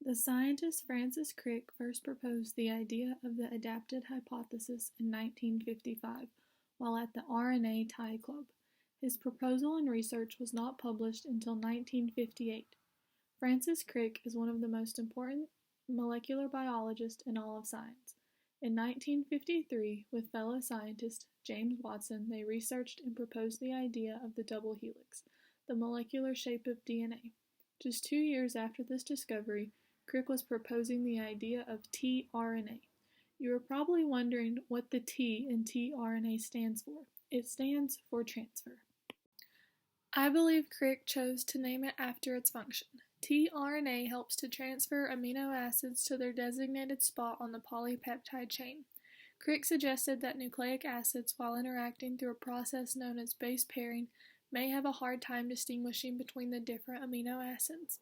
The scientist Francis Crick first proposed the idea of the adapted hypothesis in 1955, while at the RNA Tie Club. His proposal and research was not published until 1958. Francis Crick is one of the most important molecular biologists in all of science. In 1953, with fellow scientist James Watson, they researched and proposed the idea of the double helix, the molecular shape of DNA. Just 2 years after this discovery, Crick was proposing the idea of tRNA. You are probably wondering what the T in tRNA stands for. It stands for transfer. I believe Crick chose to name it after its function. tRNA helps to transfer amino acids to their designated spot on the polypeptide chain. Crick suggested that nucleic acids, while interacting through a process known as base pairing, may have a hard time distinguishing between the different amino acids.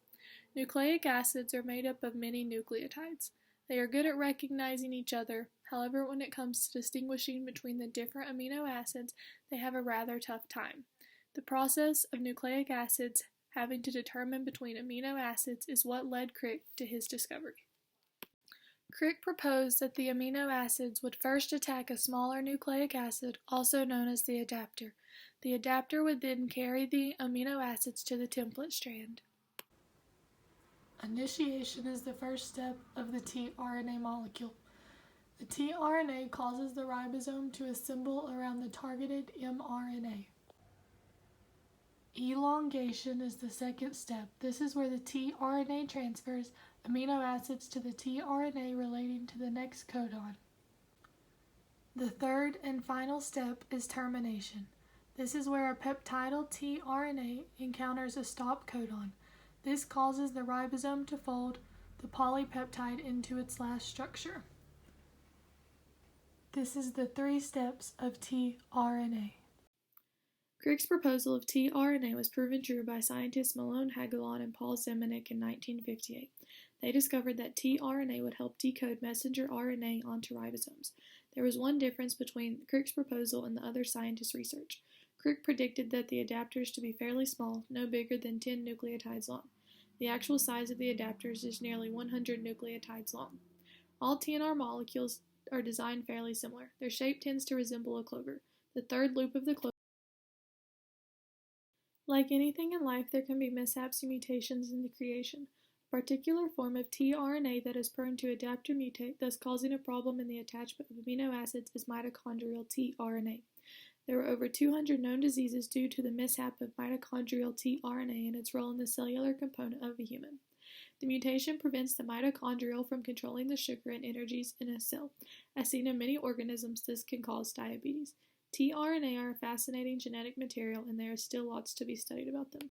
Nucleic acids are made up of many nucleotides. They are good at recognizing each other. However, when it comes to distinguishing between the different amino acids, they have a rather tough time. The process of nucleic acids having to determine between amino acids is what led Crick to his discovery. Crick proposed that the amino acids would first attack a smaller nucleic acid, also known as the adapter. The adapter would then carry the amino acids to the template strand. Initiation is the first step of the tRNA molecule. The tRNA causes the ribosome to assemble around the targeted mRNA. Elongation is the second step. This is where the tRNA transfers amino acids to the tRNA relating to the next codon. The third and final step is termination. This is where a peptidyl tRNA encounters a stop codon. This causes the ribosome to fold the polypeptide into its last structure. This is the 3 steps of tRNA. Crick's proposal of tRNA was proven true by scientists Malone Hagedorn and Paul Zemanek in 1958. They discovered that tRNA would help decode messenger RNA onto ribosomes. There was one difference between Crick's proposal and the other scientists' research. Crick predicted that the adapters to be fairly small, no bigger than 10 nucleotides long. The actual size of the adapters is nearly 100 nucleotides long. All TNR molecules are designed fairly similar. Their shape tends to resemble a clover. The third loop of the clover. Like anything in life, there can be mishaps and mutations in the creation. A particular form of tRNA that is prone to adapt or mutate, thus causing a problem in the attachment of amino acids, is mitochondrial tRNA. There are over 200 known diseases due to the mishap of mitochondrial tRNA and its role in the cellular component of a human. The mutation prevents the mitochondrial from controlling the sugar and energies in a cell. As seen in many organisms, this can cause diabetes. tRNA are a fascinating genetic material, and there is still lots to be studied about them.